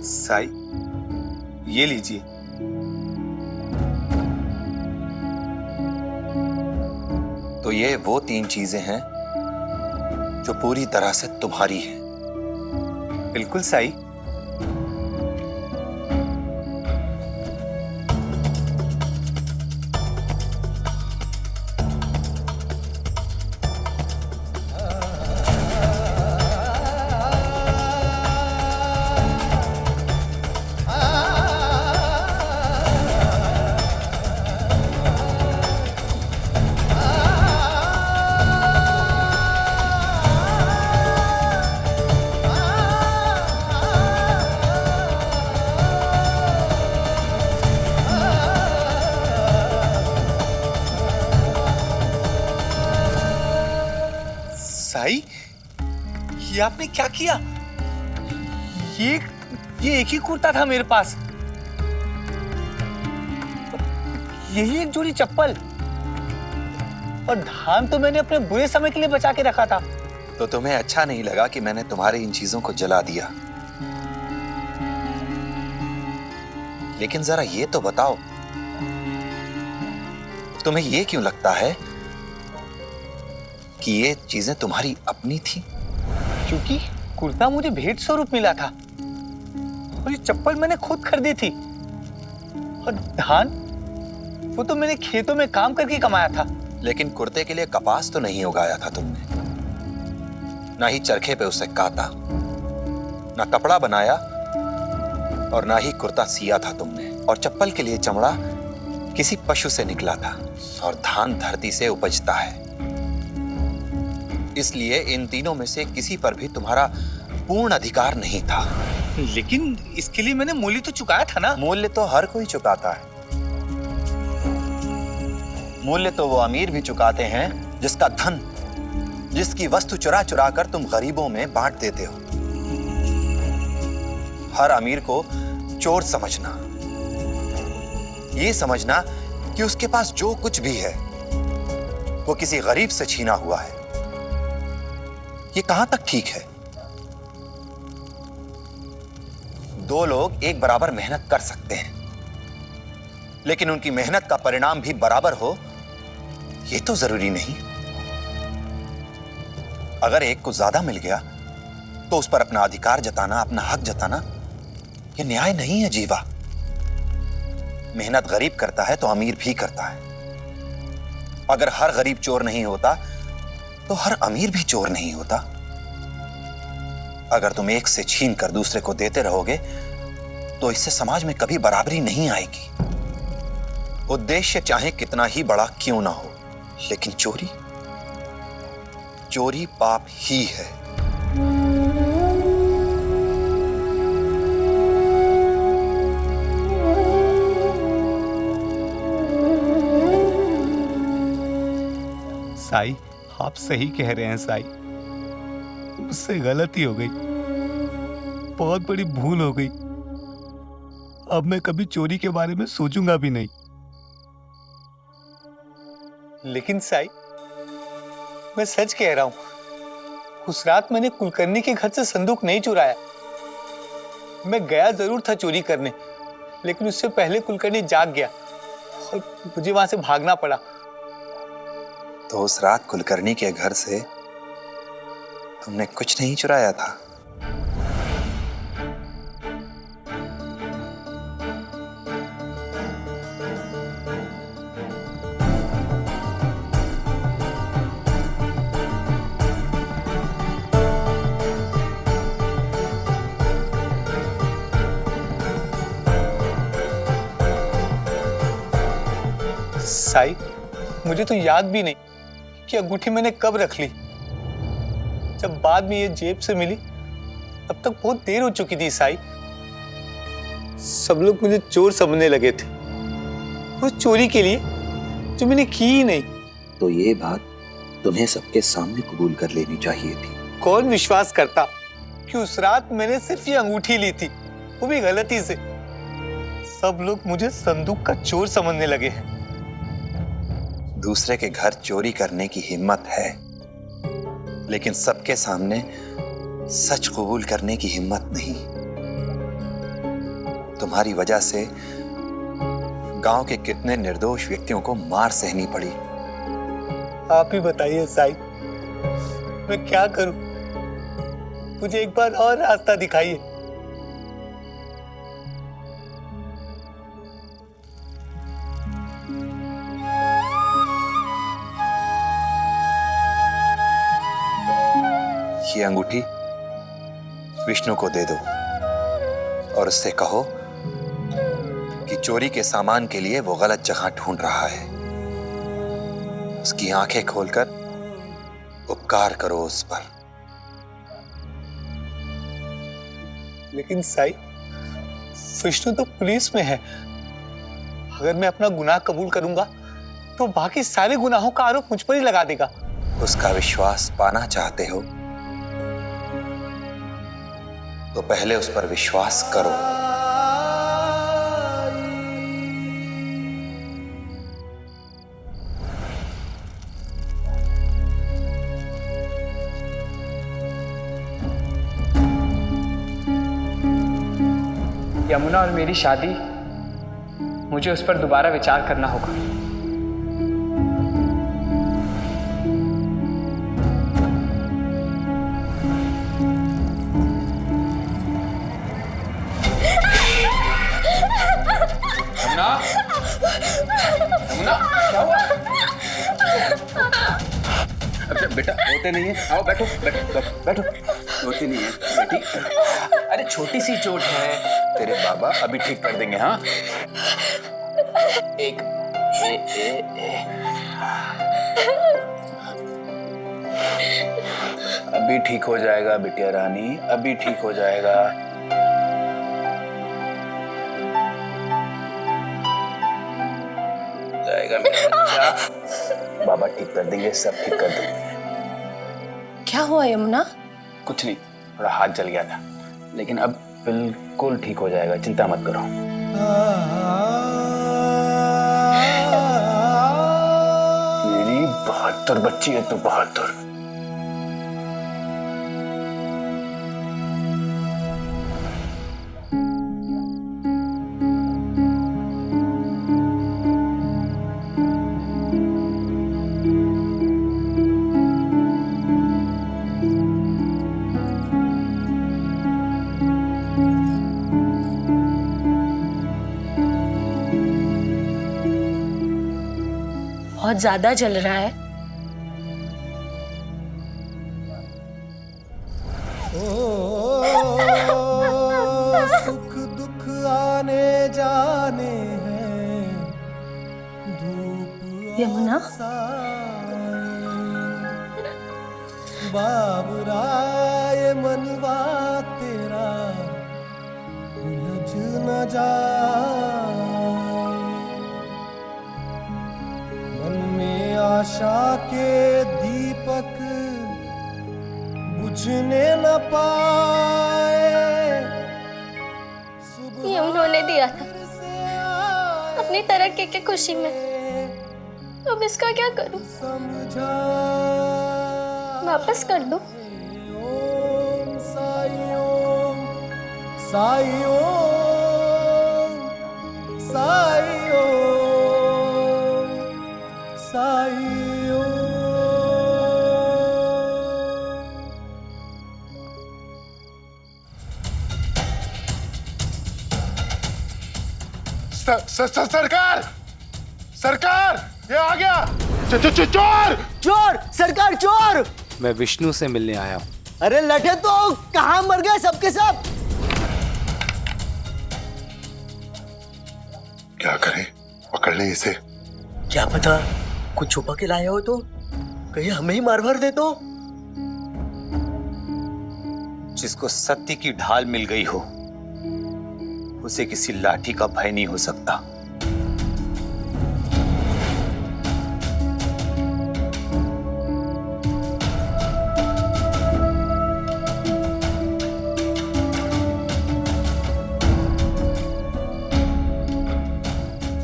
साई, ये लीजिए। तो ये वो 3 चीजें हैं जो पूरी तरह से तुम्हारी हैं। बिल्कुल साई। साई, ये आपने क्या किया? ये एक ही कुर्ता था मेरे पास, यही एक जोड़ी चप्पल, और धान तो मैंने अपने बुरे समय के लिए बचा के रखा था। तो तुम्हें अच्छा नहीं लगा कि मैंने तुम्हारी इन चीजों को जला दिया? लेकिन जरा ये तो बताओ, तुम्हें ये क्यों लगता है कि ये चीजें तुम्हारी अपनी थी? क्योंकि कुर्ता मुझे भेंट स्वरूप मिला था और ये चप्पल मैंने खुद खरीदी थी, और धान वो तो मैंने खेतों में काम करके कमाया था। लेकिन कुर्ते के लिए कपास तो नहीं उगाया था तुमने, ना ही चरखे पे उसे काता, ना कपड़ा बनाया, और ना ही कुर्ता सिया था तुमने। और चप्पल के लिए चमड़ा किसी पशु से निकला था, और धान धरती से उपजता है। इसलिए इन तीनों में से किसी पर भी तुम्हारा पूर्ण अधिकार नहीं था। लेकिन इसके लिए मैंने मूल्य तो चुकाया था ना। मूल्य तो हर कोई चुकाता है। मूल्य तो वो अमीर भी चुकाते हैं जिसका धन, जिसकी वस्तु चुरा चुरा कर तुम गरीबों में बांट देते हो। हर अमीर को चोर समझना, ये समझना कि उसके पास जो कुछ भी है वो किसी गरीब से छीना हुआ है, ये कहां तक ठीक है? 2 लोग एक बराबर मेहनत कर सकते हैं, लेकिन उनकी मेहनत का परिणाम भी बराबर हो, ये तो जरूरी नहीं। अगर एक को ज्यादा मिल गया तो उस पर अपना अधिकार जताना, अपना हक जताना, ये न्याय नहीं है जीवा। मेहनत गरीब करता है तो अमीर भी करता है। अगर हर गरीब चोर नहीं होता तो हर अमीर भी चोर नहीं होता। अगर तुम एक से छीन कर दूसरे को देते रहोगे तो इससे समाज में कभी बराबरी नहीं आएगी। उद्देश्य चाहे कितना ही बड़ा क्यों ना हो, लेकिन चोरी पाप ही है। साई, आप सही कह रहे हैं साई, मुझसे गलती हो गई, बहुत बड़ी भूल हो गई। अब मैं कभी चोरी के बारे में सोचूंगा भी नहीं। लेकिन साई, मैं सच कह रहा हूं, उस रात मैंने कुलकर्णी के घर से संदूक नहीं चुराया। मैं गया जरूर था चोरी करने, लेकिन उससे पहले कुलकर्णी जाग गया और मुझे वहां से भागना पड़ा। तो उस रात कुलकर्णी के घर से तुमने कुछ नहीं चुराया था? साई, मुझे तो याद भी नहीं कि अंगूठी मैंने कब रख ली। जब बाद में ये जेब से मिली तब तक बहुत देर हो चुकी थी साई। सब लोग मुझे चोर समझने लगे थे, वो चोरी के लिए जो मैंने की ही नहीं। तो ये बात तुम्हें सबके सामने कबूल कर लेनी चाहिए थी। कौन विश्वास करता कि उस रात मैंने सिर्फ ये अंगूठी ली थी, वो भी गलती से। सब लोग मुझे संदूक का चोर समझने लगे हैं। दूसरे के घर चोरी करने की हिम्मत है, लेकिन सबके सामने सच कबूल करने की हिम्मत नहीं। तुम्हारी वजह से गांव के कितने निर्दोष व्यक्तियों को मार सहनी पड़ी। आप ही बताइए साई, मैं क्या करूं? मुझे एक बार और रास्ता दिखाइए। ये अंगूठी विष्णु को दे दो और उससे कहो कि चोरी के सामान के लिए वो गलत जगह ढूंढ रहा है। उसकी आंखें खोलकर उपकार करो उस पर। लेकिन साई, विष्णु तो पुलिस में है। अगर मैं अपना गुनाह कबूल करूंगा तो बाकी सारे गुनाहों का आरोप मुझ पर ही लगा देगा। उसका विश्वास पाना चाहते हो तो पहले उस पर विश्वास करो। यमुना और मेरी शादी, मुझे उस पर दोबारा विचार करना होगा। यमुना, यमुना, क्या हुआ? अच्छा बेटा, रोते नहीं है। आओ बैठो बैठो बैठो। रोती नहीं है बेटी? अरे छोटी सी चोट है, तेरे बाबा अभी ठीक कर देंगे। हाँ, एक अभी ठीक हो जाएगा बिटिया रानी, अभी ठीक हो जाएगा। जाएगा मेरा बच्चा, बाबा ठीक कर देंगे, सब ठीक कर देंगे। क्या हुआ यमुना? कुछ नहीं, थोड़ा हाथ जल गया था, लेकिन अब बिल्कुल ठीक हो जाएगा, चिंता मत करो। मेरी बहादुर बच्ची है तू, बहादुर। बहुत ज्यादा जल रहा है। सुख दुख आने जाने हैं, धूप यमुना, बाबराए मनवा तेरा उलझ न जाए। मन में आशा के दीपक बुझने न पाए। ये उन्होंने दिया था अपनी तरक्की की खुशी में, अब इसका क्या करूं? वापस कर दूं? ओम साई ओम, साई ओम, साई ओम, साई ओम। सरकार, सरकार, ये आ गया। चोर! चोर! सरकार चोर! मैं विष्णु से मिलने आया हूँ। अरे लठे तो कहाँ मर गए सबके सब? क्या करें, पकड़ ले इसे। क्या पता कुछ छुपा के लाए हो तो कहीं हमें ही मार भर दे तो। जिसको सत्य की ढाल मिल गई हो उसे किसी लाठी का भय नहीं हो सकता।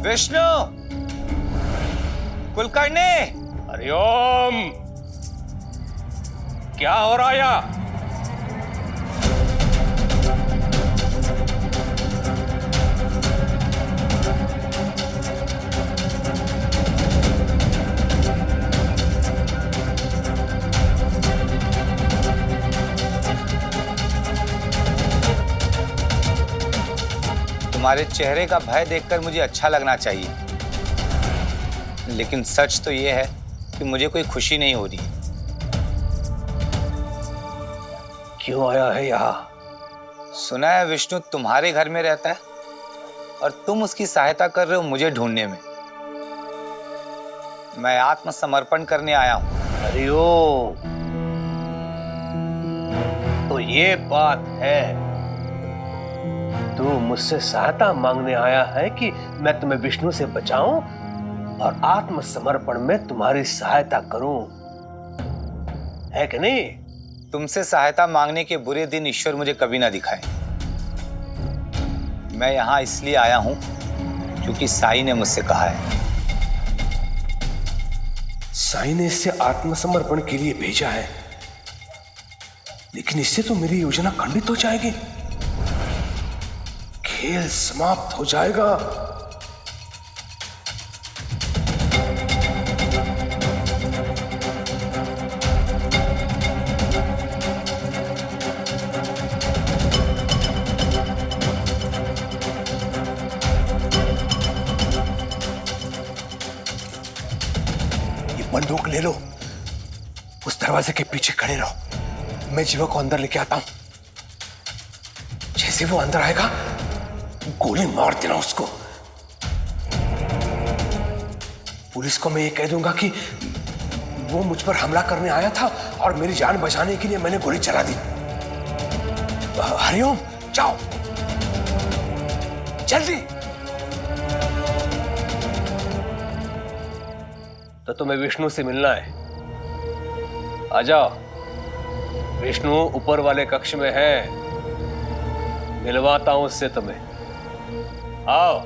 विष्णु, कुलकर्णी, हरिओम। क्या हो रहा है यहाँ? तुम्हारे चेहरे का भय देखकर मुझे अच्छा लगना चाहिए, लेकिन सच तो ये है कि मुझे कोई खुशी नहीं हो रही। क्यों आया है यहाँ? सुना है विष्णु तुम्हारे घर में रहता है और तुम उसकी सहायता कर रहे हो मुझे ढूंढने में। मैं आत्मसमर्पण करने आया हूं। अरे ओ, तो ये बात है। तू मुझसे सहायता मांगने आया है कि मैं तुम्हें विष्णु से बचाऊं और आत्मसमर्पण में तुम्हारी सहायता करूं, है कि नहीं? तुमसे सहायता मांगने के बुरे दिन ईश्वर मुझे कभी ना दिखाए। मैं यहां इसलिए आया हूं क्योंकि साई ने मुझसे कहा है। साई ने इससे आत्मसमर्पण के लिए भेजा है, लेकिन इससे तो मेरी योजना खंडित हो जाएगी, खेल समाप्त हो जाएगा। बंदूक ले लो, उस दरवाजे के पीछे खड़े रहो, मैं जीवा को अंदर लेके आता हूं। जैसे वो अंदर आएगा गोली मार देना उसको। पुलिस को मैं ये कह दूंगा कि वो मुझ पर हमला करने आया था और मेरी जान बचाने के लिए मैंने गोली चला दी। हरिओम, जाओ जल्दी। तो तुम्हें विष्णु से मिलना है, आ जाओ। विष्णु ऊपर वाले कक्ष में है, मिलवाता हूं उससे तुम्हें। आओ।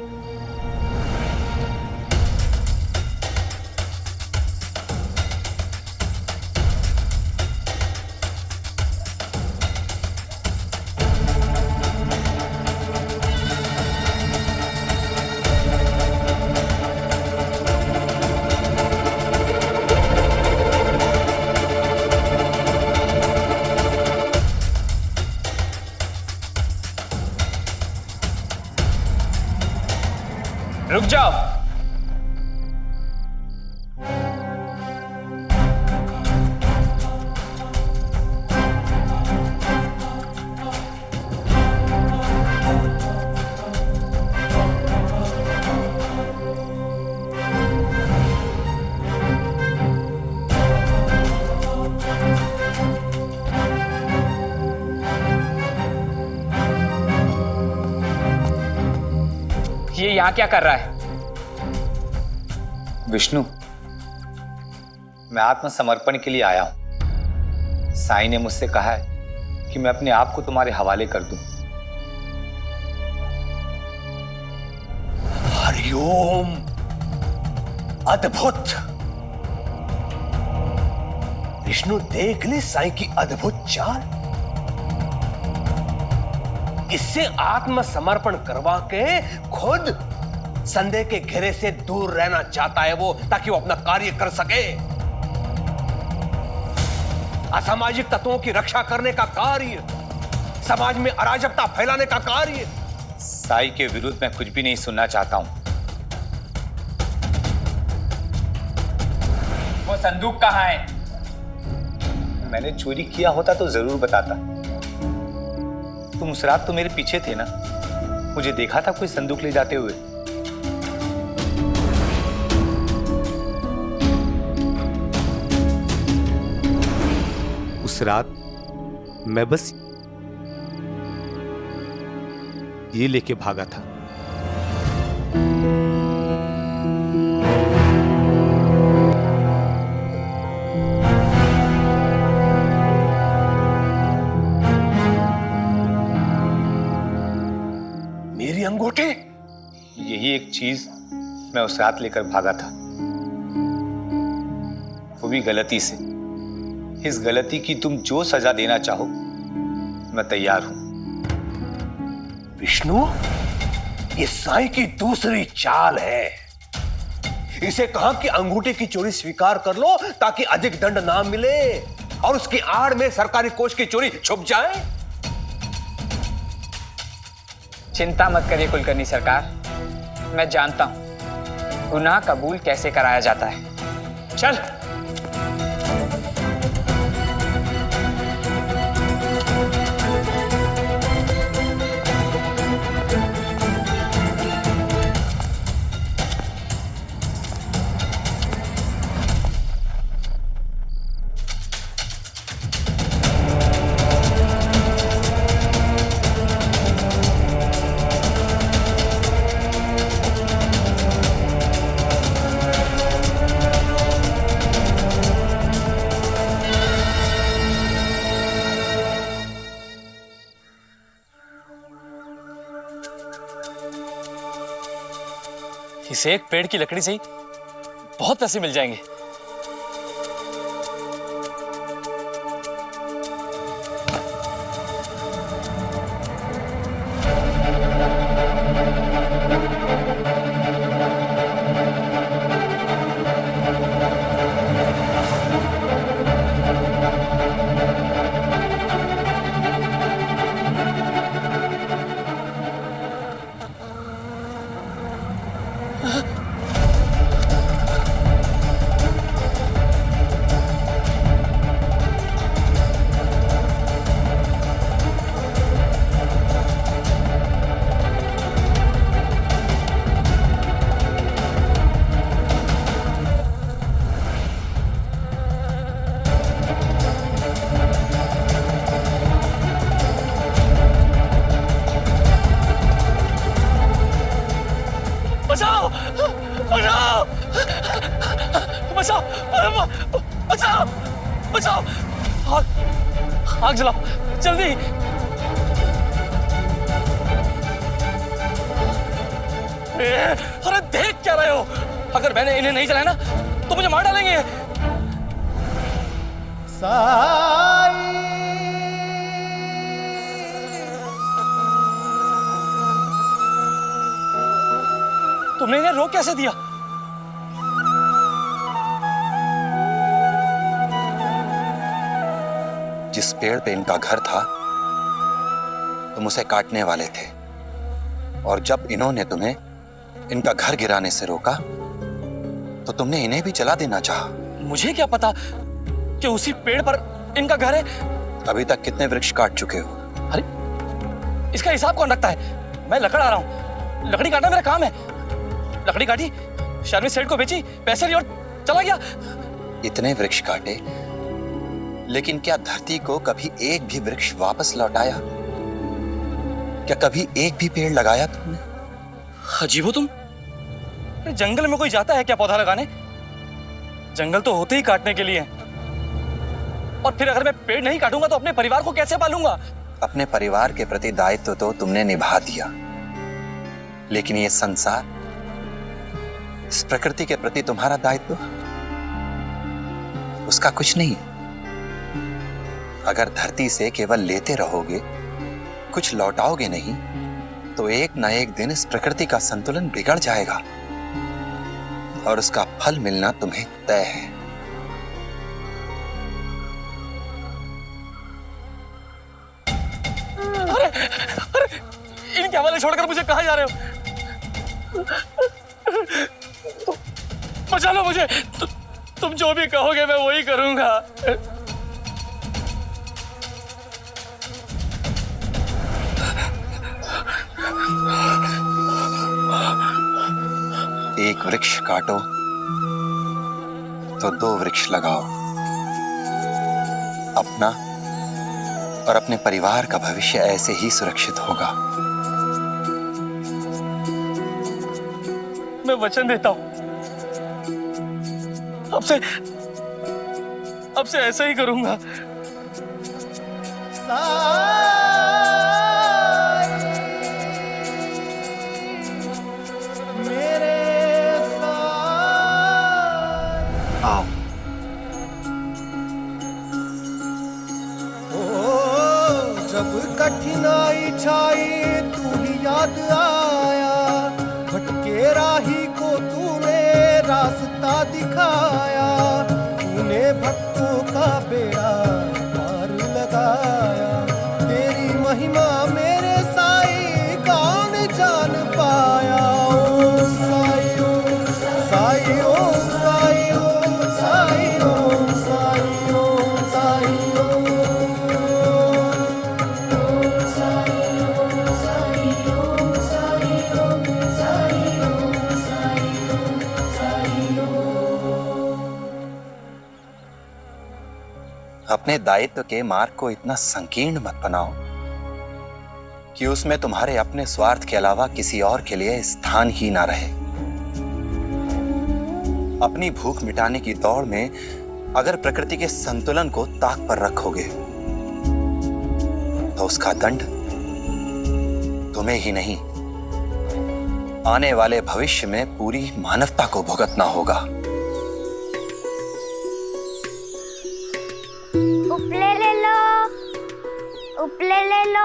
रुक जाओ। ये यहां क्या कर रहा है? विष्णु, मैं आत्मसमर्पण के लिए आया हूं। साई ने मुझसे कहा है कि मैं अपने आप को तुम्हारे हवाले कर दूं। हरिओम, अद्भुत। विष्णु देख ली साई की अद्भुत चाल। इससे आत्मसमर्पण करवा के खुद संदेह के घेरे से दूर रहना चाहता है वो, ताकि वो अपना कार्य कर सके। असामाजिक तत्वों की रक्षा करने का कार्य, समाज में अराजकता फैलाने का कार्य। साई के विरुद्ध मैं कुछ भी नहीं सुनना चाहता हूं। वो संदूक कहाँ है? मैंने चोरी किया होता तो जरूर बताता। तुम उस रात तो मेरे पीछे थे ना, मुझे देखा था कोई संदूक ले जाते हुए। उस रात मैं बस ये लेके भागा था। मेरी अंगूठी? यही एक चीज मैं उस रात लेकर भागा था, वो भी गलती से। इस गलती की तुम जो सजा देना चाहो मैं तैयार हूं। विष्णु, ये साई की दूसरी चाल है। इसे कहा कि अंगूठी की चोरी स्वीकार कर लो ताकि अधिक दंड ना मिले और उसकी आड़ में सरकारी कोष की चोरी छुप जाए। चिंता मत करिए कुलकर्णी सरकार, मैं जानता हूं गुनाह कबूल कैसे कराया जाता है। चल। इसे एक पेड़ की लकड़ी से ही बहुत पैसे मिल जाएंगे। बचाओ बचाओ बचाओ बचाओ बचाओ, आग आग जलाओ जल्दी। अरे देख क्या रहे हो, अगर मैंने इन्हें नहीं जलाया ना तो मुझे मार डालेंगे। तुमने इन्हें रोक कैसे दिया? जिस पेड़ पे इनका घर था तुम उसे काटने वाले थे, और जब इन्होंने तुम्हें इनका घर गिराने से रोका तो तुमने इन्हें भी जला देना चाहा। मुझे क्या पता कि उसी पेड़ पर इनका घर है। अभी तक कितने वृक्ष काट चुके हो? अरे इसका हिसाब कौन रखता है? मैं लकड़ आ रहा हूं, लकड़ी काटना मेरा काम है। लकड़ी काटी, शर्मी सेठ को बेची, पैसे लिए और चला गया। इतने वृक्ष काटे, लेकिन क्या धरती को कभी एक भी वृक्ष वापस लौटाया? क्या कभी एक भी पेड़ लगाया तुमने? अजीब हो तुम। जंगल में कोई जाता है क्या पौधा लगाने? जंगल तो होते ही काटने के लिए है। और फिर अगर मैं पेड़ नहीं काटूंगा तो अपने परिवार को कैसे पालूंगा? अपने परिवार के प्रति दायित्व तो तुमने निभा दिया, लेकिन ये संसार, इस प्रकृति के प्रति तुम्हारा दायित्व, उसका कुछ नहीं। अगर धरती से केवल लेते रहोगे, कुछ लौटाओगे नहीं, तो एक ना एक दिन इस प्रकृति का संतुलन बिगड़ जाएगा और उसका फल मिलना तुम्हें तय है। अरे अरे इनके हवाले छोड़कर मुझे कहां जा रहे हो? बचा लो मुझे। तुम जो भी कहोगे मैं वही करूंगा। एक वृक्ष काटो तो दो वृक्ष लगाओ। अपना और अपने परिवार का भविष्य ऐसे ही सुरक्षित होगा। मैं वचन देता हूं, अब से ऐसा ही करूंगा। आओ। जब कठिनाई छाई तू ही याद आया, भटके राही को तूने रास्ता दिखाया, तूने भक्तों का बेड़ा पार लगाया। तेरी महिमा मेरे साईं कौन अपने दायित्व के मार्ग को इतना संकीर्ण मत बनाओ कि उसमें तुम्हारे अपने स्वार्थ के अलावा किसी और के लिए स्थान ही ना रहे। अपनी भूख मिटाने की दौड़ में अगर प्रकृति के संतुलन को ताक पर रखोगे तो उसका दंड तुम्हें ही नहीं, आने वाले भविष्य में पूरी मानवता को भुगतना होगा। उपले ले लो, उपले ले लो।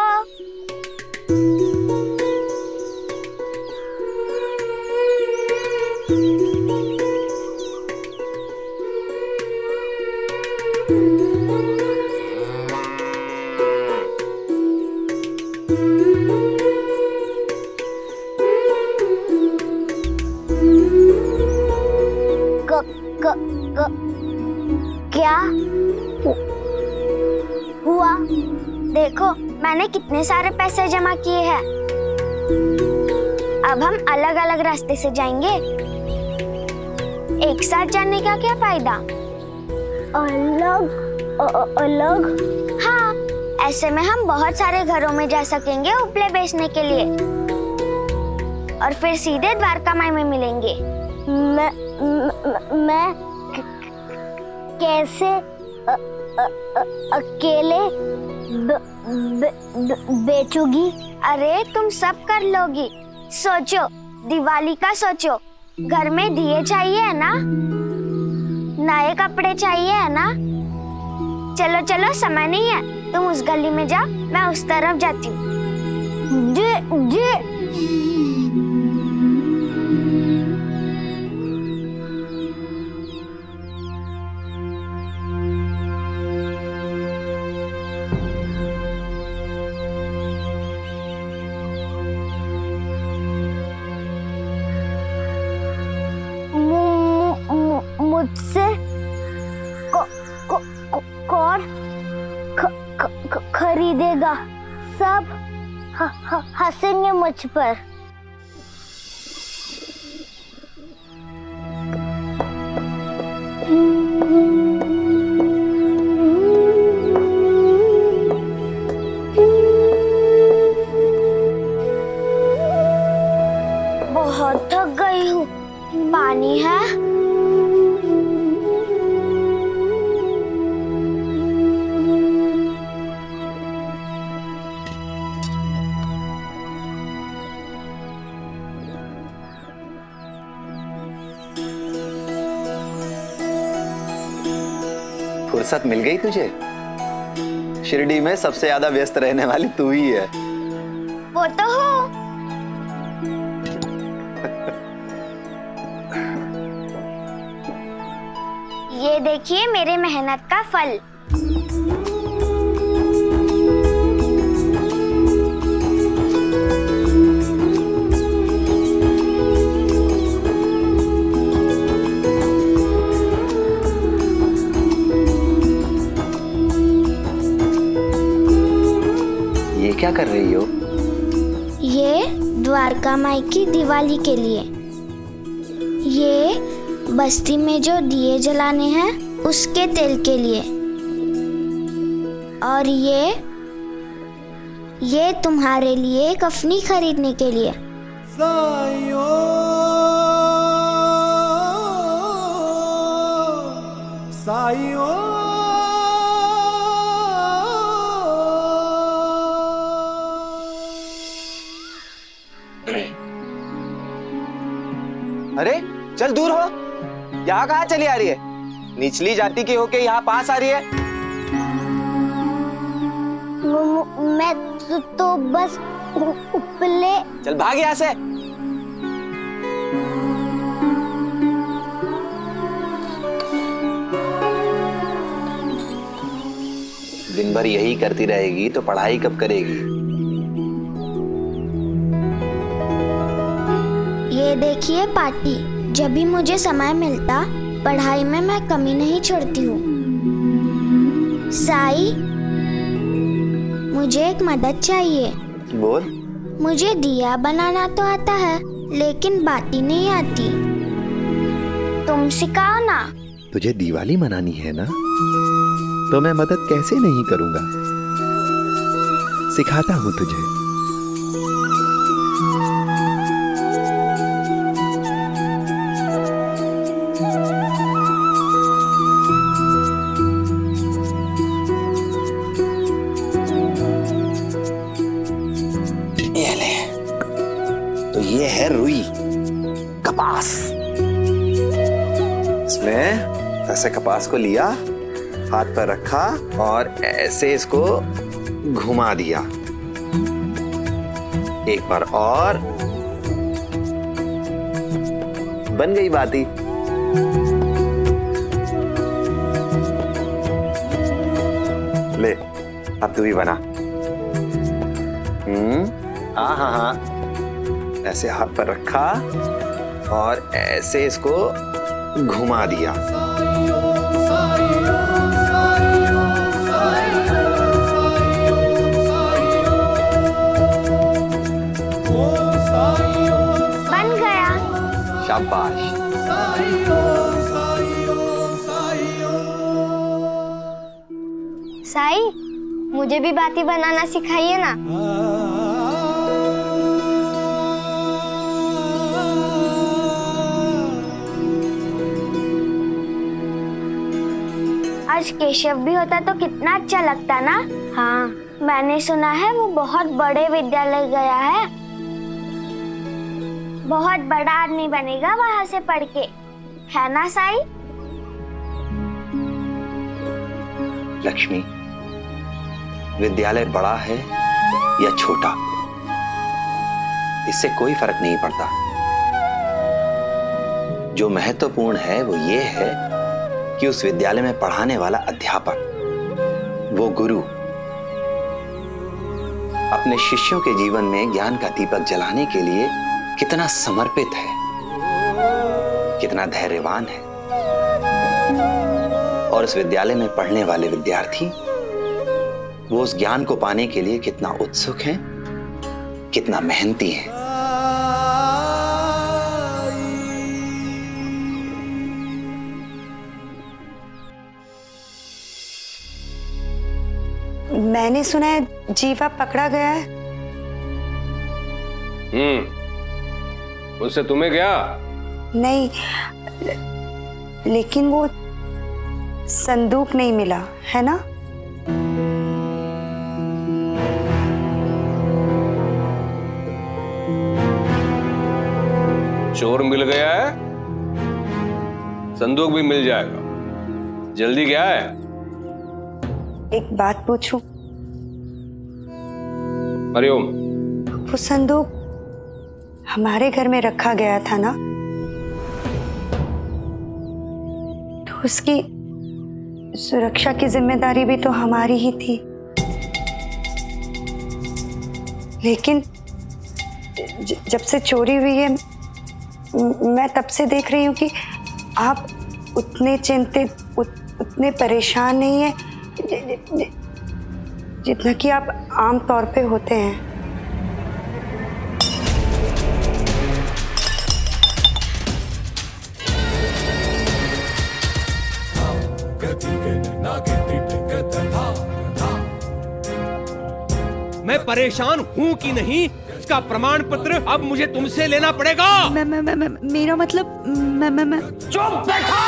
क्या हुआ? देखो मैंने कितने सारे पैसे जमा किए हैं। अब हम अलग अलग रास्ते से जाएंगे। एक साथ जाने का क्या फायदा? अलग? हाँ, ऐसे में हम बहुत सारे घरों में जा सकेंगे उपले बेचने के लिए और फिर सीधे द्वारका माई में मिलेंगे। मैं कैसे अकेले बेचूंगी? अरे तुम सब कर लोगी। सोचो, दिवाली का सोचो। घर में दिए चाहिए है ना, नए कपड़े चाहिए है ना। चलो चलो, समय नहीं है। तुम उस गली में जाओ, मैं उस तरफ जाती हूँ। जी मुझसे कौन खरीदेगा? सब हंसेंगे मुझ पर। बहुत थक गई हूँ। पानी है? फुर्सत मिल गई तुझे? शिरडी में सबसे ज्यादा व्यस्त रहने वाली तू ही है। वो तो हो। ये देखिए मेरे मेहनत का फल। ये क्या कर रही हो? ये द्वारका माई की दिवाली के लिए। ये बस्ती में जो दिए जलाने हैं उसके तेल के लिए। और ये तुम्हारे लिए कफनी खरीदने के लिए। साइयो साइयो अरे चल दूर हो, यहाँ कहाँ चली आ रही है? निचली जाति की होके यहाँ पास आ रही है? मैं तो बस उपले। चल भाग यहाँ से। दिन भर यही करती रहेगी तो पढ़ाई कब करेगी? ये देखिए पार्टी, जब भी मुझे समय मिलता पढ़ाई में मैं कमी नहीं छोड़ती हूँ। साई, मुझे एक मदद चाहिए। बोल। मुझे दिया बनाना तो आता है लेकिन बाती नहीं आती। तुम सिखाओ ना। तुझे दिवाली मनानी है ना? तो मैं मदद कैसे नहीं करूंगा। सिखाता हूं तुझे। ये ले, तो ये है रुई, कपास। इसमें ऐसे कपास को लिया, हाथ पर रखा और ऐसे इसको घुमा दिया। एक बार और, बन गई बाती। ले, अब तू भी बना। हाँ हाँ हाँ, ऐसे हाथ पर रखा और ऐसे इसको घुमा दिया। बन गया। शाबाश। साई, मुझे भी बाती बनाना सिखाइए ना। आज केशव भी होता तो कितना अच्छा लगता ना। हाँ, मैंने सुना है वो बहुत बड़े विद्यालय गया है, बहुत बड़ा आदमी बनेगा वहां से पढ़ के, है ना साई? लक्ष्मी, विद्यालय बड़ा है या छोटा, इससे कोई फर्क नहीं पड़ता। जो महत्वपूर्ण है वो ये है कि उस विद्यालय में पढ़ाने वाला अध्यापक, वो गुरु, अपने शिष्यों के जीवन में ज्ञान का दीपक जलाने के लिए कितना समर्पित है, कितना धैर्यवान है, और उस विद्यालय में पढ़ने वाले विद्यार्थी वो उस ज्ञान को पाने के लिए कितना उत्सुक हैं, कितना मेहनती हैं। मैंने सुना है जीवा पकड़ा गया है। उससे तुम्हें क्या? नहीं, लेकिन वो संदूक नहीं मिला है ना? चोर मिल गया है, संदूक भी मिल जाएगा। जल्दी क्या है? एक बात पूछूं? हरिओम। वो संदूक हमारे घर में रखा गया था ना, तो उसकी सुरक्षा की जिम्मेदारी भी तो हमारी ही थी। लेकिन जब से चोरी हुई है, मैं तब से देख रही हूँ कि आप उतने चिंतित, उतने परेशान नहीं है जितना कि आप आम तौर पे होते हैं। मैं परेशान हूँ कि नहीं, इसका प्रमाण पत्र अब मुझे तुमसे लेना पड़ेगा। मेरा मतलब मैं चुप बैठो।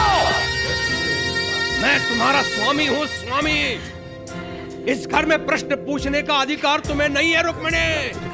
मैं तुम्हारा स्वामी हूँ, स्वामी। इस घर में प्रश्न पूछने का अधिकार तुम्हें नहीं है, रुक्मिणी।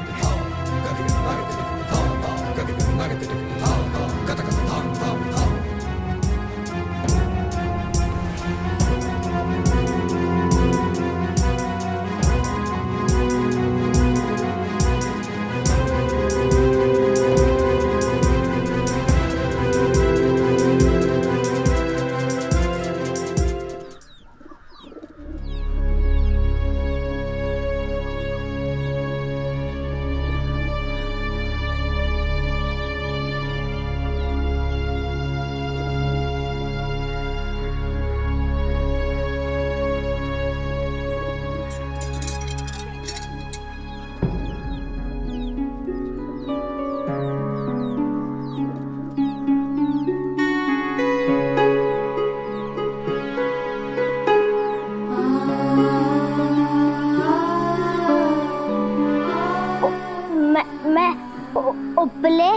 उपले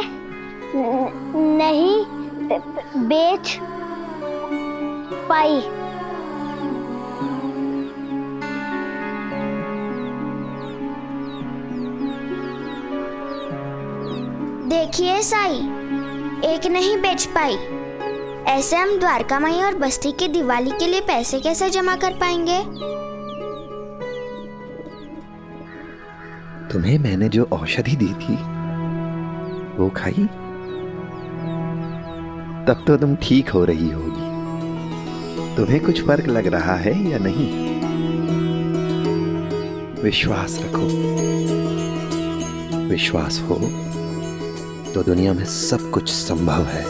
नहीं बेच पाई। देखिए साई, एक नहीं बेच पाई। ऐसे हम द्वारका माई और बस्ती की दिवाली के लिए पैसे कैसे जमा कर पाएंगे? तुम्हें मैंने जो औषधि दी थी वो खाई, तब तो तुम ठीक हो रही होगी। तुम्हें कुछ फर्क लग रहा है या नहीं? विश्वास रखो, विश्वास हो तो दुनिया में सब कुछ संभव है।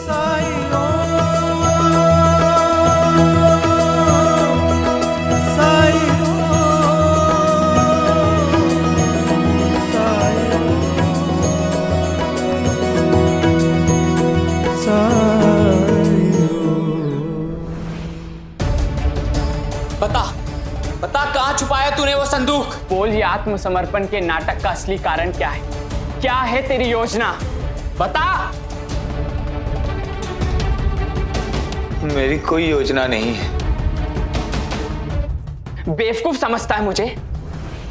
बता कहाँ छुपाया तूने वो संदूक? बोल, ये आत्मसमर्पण के नाटक का असली कारण क्या है? क्या है तेरी योजना? बता। मेरी कोई योजना नहीं है। बेवकूफ समझता है मुझे?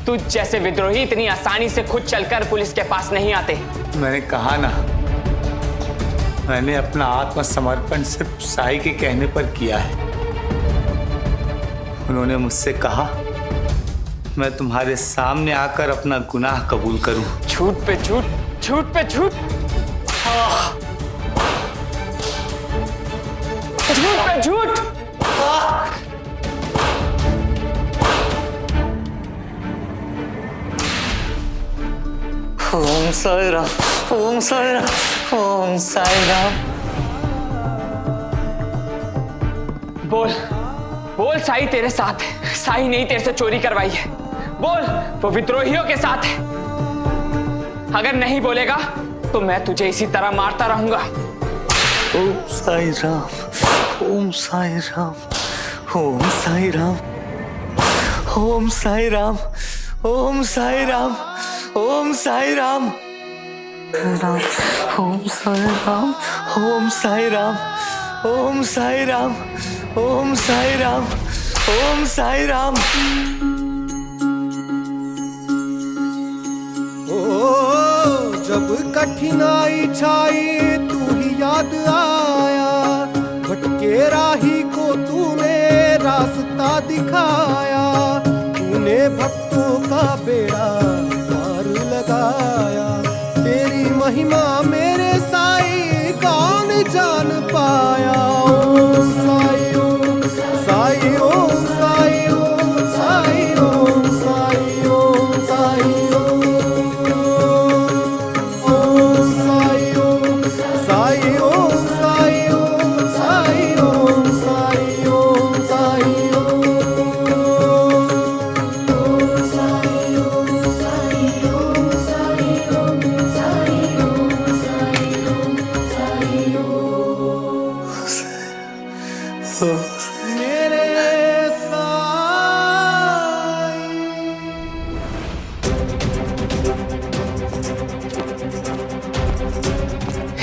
तू जैसे विद्रोही इतनी आसानी से खुद चलकर पुलिस के पास नहीं आते। मैंने कहा ना, मैंने अपना आत्मसमर्पण सिर्फ साई के कहने पर किया है। उन्होंने मुझसे कहा मैं तुम्हारे सामने आकर अपना गुनाह कबूल करूं। झूठ पे झूठ, झूठ पे झूठ, झूठ पे झूठ। ओम साई राम, ओम साई राम, ओम साई राम। बोल बोल, साई तेरे साथ है। साई नहीं तेरे से चोरी करवाई है। बोल, वो विद्रोहियों के साथ है। अगर नहीं बोलेगा तो मैं तुझे इसी तरह मारता रहूंगा। ओम साई राम, ओम साई राम, ओम साई राम, ओम साई राम, ओम साई राम, ओम साई राम, ओम साई राम, ओम साई राम, ओम साई राम, ओम साई राम, ओम साई राम। जब कठिनाई छाई तू ही याद आया, भटके राही को तूने रास्ता दिखाया। तूने भक्तों का बेड़ा पार लगाया। तेरी महिमा मेरे साई कौन जान पाया। ओम साई, ओम साई, ओम साई, ओम साई, ओम साई, ओम साई,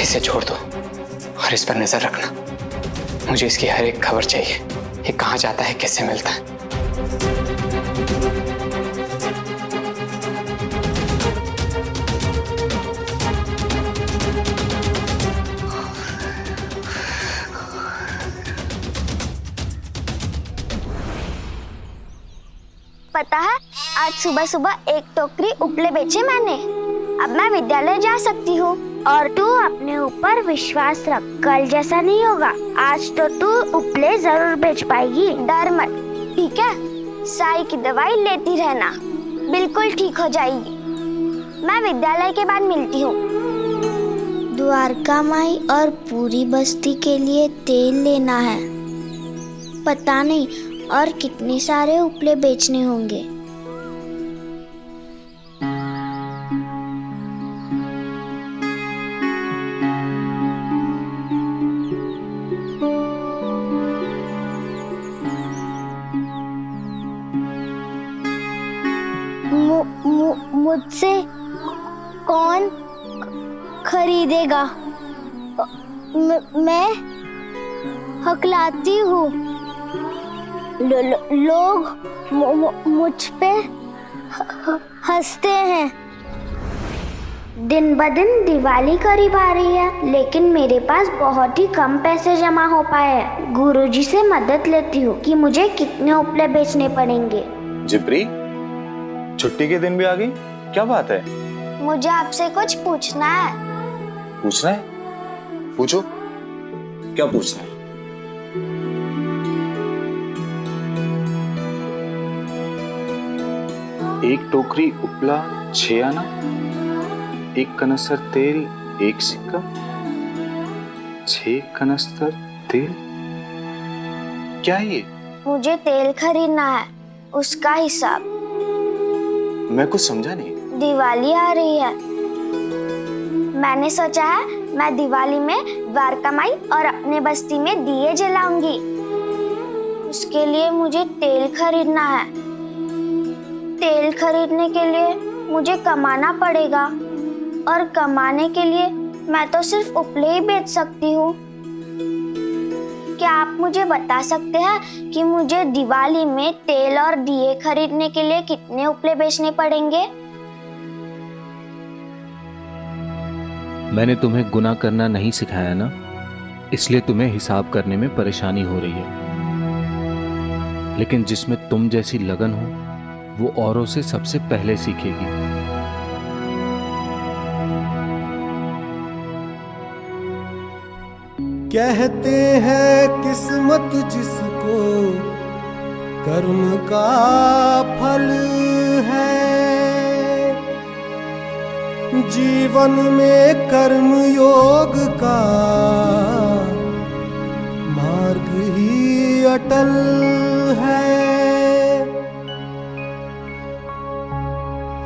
इसे छोड़ दो और इस पर नजर रखना। मुझे इसकी हर एक खबर चाहिए। ये कहाँ जाता है, किससे मिलता है। पता है, आज सुबह सुबह एक टोकरी उपले बेचे मैंने। अब मैं विद्यालय जा सकती हूँ। और तू अपने ऊपर विश्वास रख, कल जैसा नहीं होगा। आज तो तू उपले जरूर बेच पाएगी, डर मत, ठीक है? साई की दवाई लेती रहना, बिल्कुल ठीक हो जाएगी। मैं विद्यालय के बाद मिलती हूँ। द्वारका माई और पूरी बस्ती के लिए तेल लेना है। पता नहीं और कितने सारे उपले बेचने होंगे। मुझसे कौन खरीदेगा। मैं हकलाती हूँ। लोग मुझ पे हंसते हैं। दिन ब दिन दिवाली करीब आ रही है, लेकिन मेरे पास बहुत ही कम पैसे जमा हो पाए हैं। गुरुजी से मदद लेती हूँ कि मुझे कितने उपले बेचने पड़ेंगे। जिप्री, छुट्टी के दिन भी आ गई, क्या बात है? मुझे आपसे कुछ पूछना है। पूछना है? पूछो, क्या पूछना है? एक टोकरी उपला 6 आना, 1 कनस्तर तेल 1 सिक्का, 6 कनस्तर तेल। क्या है ये? मुझे तेल खरीदना है, उसका हिसाब। मैं कुछ समझा नहीं। दिवाली आ रही है, मैंने सोचा है मैं दिवाली में द्वारका माई और अपने बस्ती में दिए जलाऊंगी। उसके लिए मुझे तेल खरीदना है। तेल खरीदने के लिए मुझे कमाना पड़ेगा, और कमाने के लिए मैं तो सिर्फ उपले ही बेच सकती हूँ। क्या आप मुझे बता सकते हैं कि मुझे दिवाली में तेल और दिए खरीदने के लिए कितने उपले बेचने पड़ेंगे? मैंने तुम्हें गुनाह करना नहीं सिखाया ना, इसलिए तुम्हें हिसाब करने में परेशानी हो रही है। लेकिन जिसमें तुम जैसी लगन हो वो औरों से सबसे पहले सीखेगी। कहते हैं किस्मत जिसको कर्म का फल है, जीवन में कर्म योग का मार्ग ही अटल है।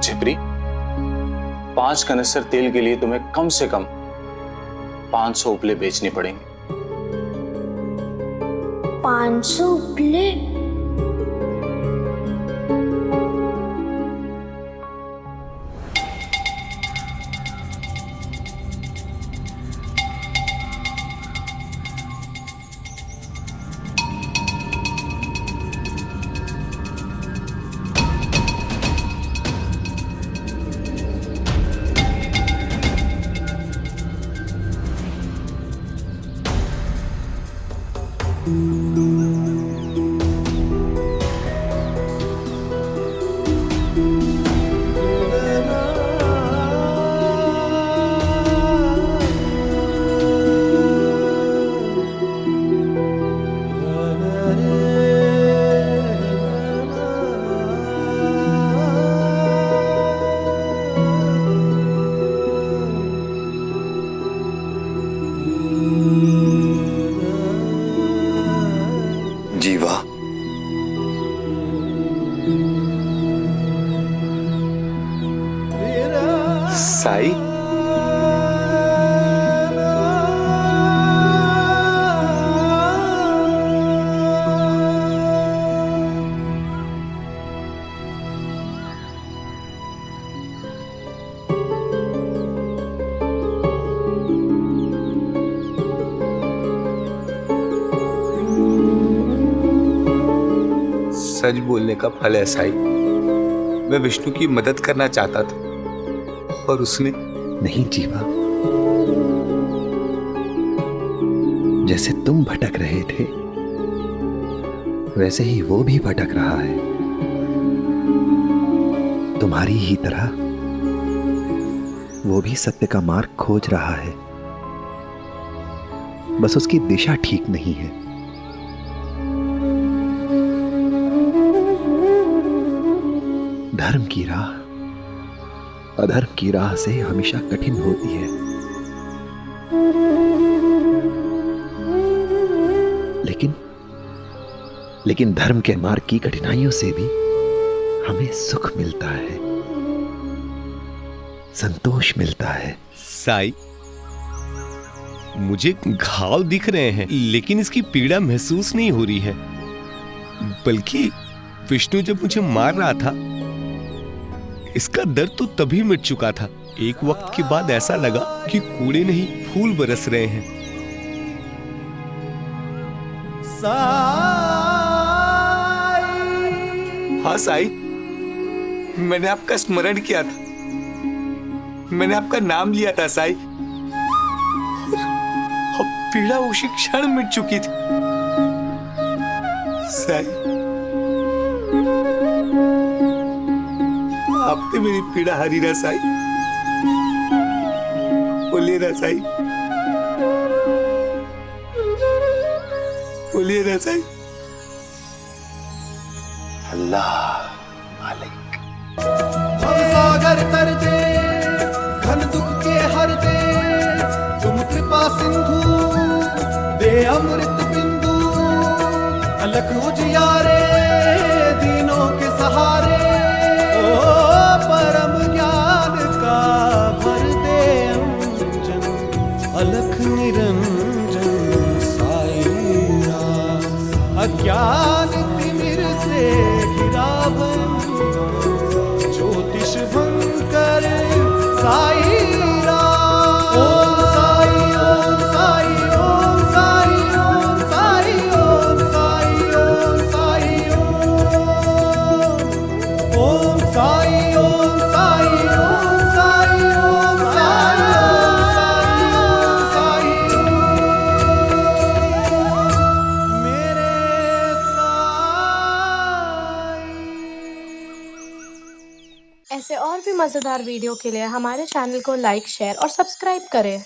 जिप्री, 5 कनस्तर तेल के लिए तुम्हें कम से कम 500 उपले बेचने पड़ेंगे। 500 उपले? जीवा, साई, सच बोलने का फल है साई। मैं विष्णु की मदद करना चाहता था और उसने नहीं जीवा, जैसे तुम भटक रहे थे वैसे ही वो भी भटक रहा है, तुम्हारी ही तरह। वो भी सत्य का मार्ग खोज रहा है, बस उसकी दिशा ठीक नहीं है। धर्म की राह अधर्म की राह से हमेशा कठिन होती है, लेकिन धर्म के मार्ग की कठिनाइयों से भी हमें सुख मिलता है, संतोष मिलता है। साई, मुझे घाव दिख रहे हैं लेकिन इसकी पीड़ा महसूस नहीं हो रही है। बल्कि विष्णु जब मुझे मार रहा था इसका दर्द तो तभी मिट चुका था। एक वक्त के बाद ऐसा लगा कि कूड़े नहीं फूल बरस रहे हैं। हाँ साई, मैंने आपका स्मरण किया था, मैंने आपका नाम लिया था साई। अब पीड़ा उसी क्षण मिट चुकी थी साई। आपने मेरी पीड़ा हरी ना साई, बोलिए ना साई, बोलिए ना साई। अल्लाह मालिक। सागर तर दे, घन दुख के हर दे, तुम कृपा सिंधु दे अमृत बिंदु, अलख उजियारे दीनों के सहारे, ओ परम ज्ञान का भर दे अंजन, अलख निरंजन साई राम। अज्ञान तिमिर से घिरा ज्योतिष भंकर साई राम। ओम साई ओम साई ओम साई ओम साई ओम साई ओम साई ओम साई ओम साई ओम साई ओम साई मेरे ऐसे और भी मज़ेदार वीडियो के लिए हमारे चैनल को लाइक, शेयर और सब्सक्राइब करें।